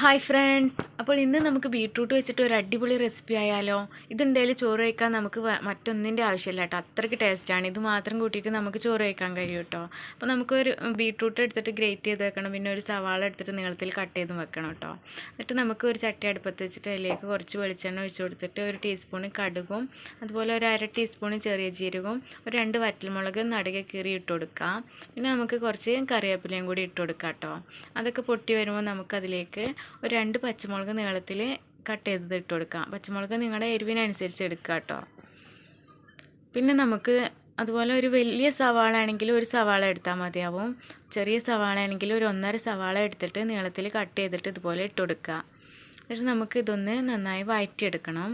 Hi friends, അപ്പോൾ ഇന്ന് നമുക്ക് ബീട്രൂട്ട് വെച്ചിട്ട് ഒരു അടിപൊളി റെസിപ്പി ആയാലോ. ഇതുണ്ടെങ്കിൽ ചോറ് കഴിക്കാൻ നമുക്ക് മറ്റൊന്നിൻ്റെ ആവശ്യമില്ല കേട്ടോ, അത്രയ്ക്ക് ടേസ്റ്റാണ്. ഇത് മാത്രം കൂട്ടിയിട്ട് നമുക്ക് ചോറ് കഴിക്കാൻ കഴിയും കേട്ടോ. അപ്പോൾ നമുക്കൊരു ബീട്രൂട്ട് എടുത്തിട്ട് ഗ്രേറ്റ് ചെയ്ത് വെക്കണം, പിന്നെ ഒരു സവാള എടുത്തിട്ട് നീളത്തിൽ കട്ട് ചെയ്ത് വെക്കണം കേട്ടോ. എന്നിട്ട് നമുക്ക് ഒരു ചട്ടി അടുപ്പത്ത് വെച്ചിട്ട് അതിലേക്ക് കുറച്ച് വെളിച്ചെണ്ണ ഒഴിച്ച് കൊടുത്തിട്ട് ഒരു ടീസ്പൂണ് കടുകും അതുപോലെ ഒരു അര ടീസ്പൂണ് ചെറിയ ജീരകവും ഒരു 2 വറ്റൽമുളക് നടുകെ കീറി ഇട്ട് കൊടുക്കാം. പിന്നെ നമുക്ക് കുറച്ച് കറിവേപ്പിലയും കൂടി ഇട്ട് കൊടുക്കാം കേട്ടോ. അതൊക്കെ പൊട്ടി വരുമ്പോൾ നമുക്കതിലേക്ക് ഒരു 2 പച്ചമുളക് നീളത്തിൽ കട്ട് ചെയ്തത് ഇട്ട് കൊടുക്കാം. പച്ചമുളക് നിങ്ങളുടെ എരിവിനനുസരിച്ച് എടുക്കുക കേട്ടോ. പിന്നെ നമുക്ക് അതുപോലെ ഒരു വലിയ സവാള ആണെങ്കിൽ ഒരു സവാള എടുത്താൽ മതിയാവും. ചെറിയ സവാള ആണെങ്കിൽ ഒരു 1.5 സവാള എടുത്തിട്ട് നീളത്തിൽ കട്ട് ചെയ്തിട്ട് ഇതുപോലെ ഇട്ട് കൊടുക്കുക. എന്നിട്ട് നമുക്ക് ഇതൊന്ന് നന്നായി വഴറ്റിയെടുക്കണം.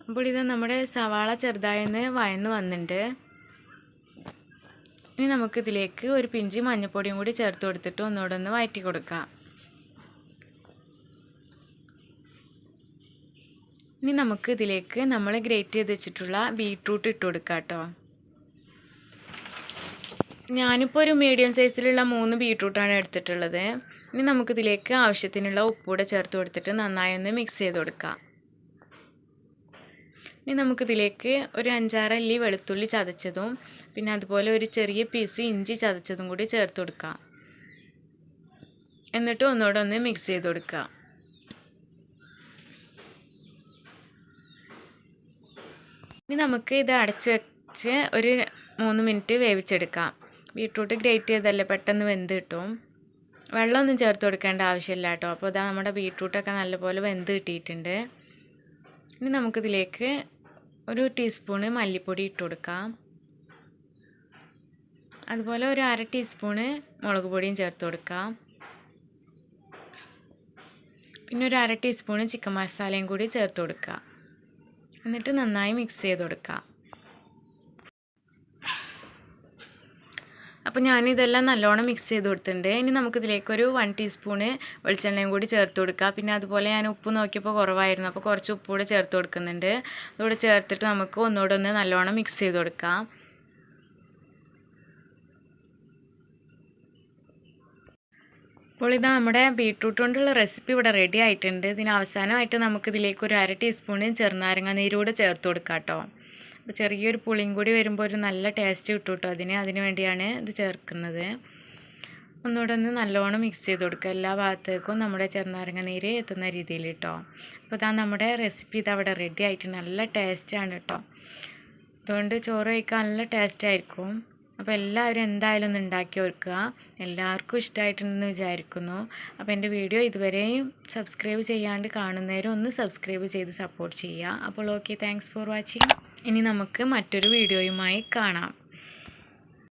അപ്പോൾ ഇത് നമ്മുടെ സവാള ചെറുതായി ഒന്ന് വഴന്ന് വന്നിട്ടുണ്ട്. ഇനി നമുക്കിതിലേക്ക് ഒരു പിഞ്ച് മഞ്ഞൾപ്പൊടിയും കൂടി ചേർത്ത് കൊടുത്തിട്ട് ഒന്നുകൂടെ ഒന്ന് വഴറ്റി കൊടുക്കാം. ഇനി നമുക്ക് ഇതിലേക്ക് നമ്മൾ ഗ്രേറ്റ് ചെയ്ത് വെച്ചിട്ടുള്ള ബീട്രൂട്ട് ഇട്ട് കൊടുക്കാം കേട്ടോ. ഞാനിപ്പോൾ ഒരു മീഡിയം സൈസിലുള്ള 3 ബീട്രൂട്ടാണ് എടുത്തിട്ടുള്ളത്. ഇനി നമുക്കിതിലേക്ക് ആവശ്യത്തിനുള്ള ഉപ്പൂടെ ചേർത്ത് കൊടുത്തിട്ട് നന്നായി ഒന്ന് മിക്സ് ചെയ്ത് കൊടുക്കാം. ഇനി നമുക്കിതിലേക്ക് ഒരു 5-6 അല്ലി വെളുത്തുള്ളി ചതച്ചതും പിന്നെ അതുപോലെ ഒരു ചെറിയ പീസ് ഇഞ്ചി ചതച്ചതും കൂടി ചേർത്ത് കൊടുക്കാം. എന്നിട്ട് ഒന്നുകൂടെ ഒന്ന് മിക്സ് ചെയ്ത് കൊടുക്കുക. ഇനി നമുക്ക് ഇത് അടച്ച് വെച്ച് ഒരു 3 മിനിറ്റ് വേവിച്ചെടുക്കാം. ബീട്രൂട്ട് ഗ്രേറ്റ് ചെയ്തല്ലേ പെട്ടെന്ന് വെന്ത് കിട്ടും. വെള്ളമൊന്നും ചേർത്ത് കൊടുക്കേണ്ട ആവശ്യമില്ല കേട്ടോ. അപ്പോൾ ഇതാ നമ്മുടെ ബീട്രൂട്ടൊക്കെ നല്ലപോലെ വെന്ത് കിട്ടിയിട്ടുണ്ട്. ഇനി നമുക്കിതിലേക്ക് ഒരു ടീസ്പൂണ് മല്ലിപ്പൊടി ഇട്ട് കൊടുക്കാം. അതുപോലെ ഒരു അര ടീസ്പൂണ് മുളക് പൊടിയും ചേർത്ത് കൊടുക്കാം. പിന്നെ ഒരു അര ടീസ്പൂണ് ചിക്കൻ മസാലയും കൂടി ചേർത്ത് കൊടുക്കുക. എന്നിട്ട് നന്നായി മിക്സ് ചെയ്ത് കൊടുക്കുക. അപ്പോൾ ഞാനിതെല്ലാം നല്ലോണം മിക്സ് ചെയ്ത് കൊടുത്തിട്ടുണ്ട്. ഇനി നമുക്കിതിലേക്കൊരു 1 ടീസ്പൂണ് വെളിച്ചെണ്ണയും കൂടി ചേർത്ത് കൊടുക്കുക. പിന്നെ അതുപോലെ ഞാൻ ഉപ്പ് നോക്കിയപ്പോൾ കുറവായിരുന്നു, അപ്പോൾ കുറച്ച് ഉപ്പ് കൂടെ ചേർത്ത് കൊടുക്കുന്നുണ്ട്. അതുകൂടെ ചേർത്തിട്ട് നമുക്ക് ഒന്നുകൂടെ ഒന്ന് നല്ലോണം മിക്സ് ചെയ്ത് കൊടുക്കാം. അപ്പോൾ ഇത് നമ്മുടെ ബീട്രൂട്ട് കൊണ്ടുള്ള റെസിപ്പി ഇവിടെ റെഡി ആയിട്ടുണ്ട്. ഇതിന് അവസാനമായിട്ട് നമുക്കിതിലേക്ക് ഒരു അര ടീസ്പൂണ് ചെറുനാരങ്ങ നീരൂടെ ചേർത്ത് കൊടുക്കാം കേട്ടോ. അപ്പോൾ ചെറിയൊരു പുളിയും കൂടി വരുമ്പോൾ ഒരു നല്ല ടേസ്റ്റ് കിട്ടും കേട്ടോ. അതിന് വേണ്ടിയാണ് ഇത് ചേർക്കുന്നത്. ഒന്നുകൂടെ ഒന്ന് നല്ലോണം മിക്സ് ചെയ്ത് കൊടുക്കുക. എല്ലാ ഭാഗത്തേക്കും നമ്മുടെ ചെറുനാരങ്ങ നീര് എത്തുന്ന രീതിയിൽ കേട്ടോ. അപ്പോൾ ഇതാ നമ്മുടെ റെസിപ്പി ഇതവിടെ റെഡി ആയിട്ട് നല്ല ടേസ്റ്റാണ് കേട്ടോ. അതുകൊണ്ട് ചോറ് കഴിക്കാൻ നല്ല ടേസ്റ്റ് ആയിരിക്കും. അപ്പോൾ എല്ലാവരും എന്തായാലും ഒന്ന് ഉണ്ടാക്കി വെക്കുക. എല്ലാവർക്കും ഇഷ്ടമായിട്ടുണ്ടെന്ന് വിചാരിക്കുന്നു. അപ്പോൾ എൻ്റെ വീഡിയോ ഇതുവരെയും സബ്സ്ക്രൈബ് ചെയ്യാണ്ട് കാണുന്നവരും ഒന്ന് സബ്സ്ക്രൈബ് ചെയ്ത് സപ്പോർട്ട് ചെയ്യുക. അപ്പോൾ ഓക്കെ, താങ്ക്സ് ഫോർ വാച്ചിങ്. ഇനി നമുക്ക് മറ്റൊരു വീഡിയോയുമായി കാണാം.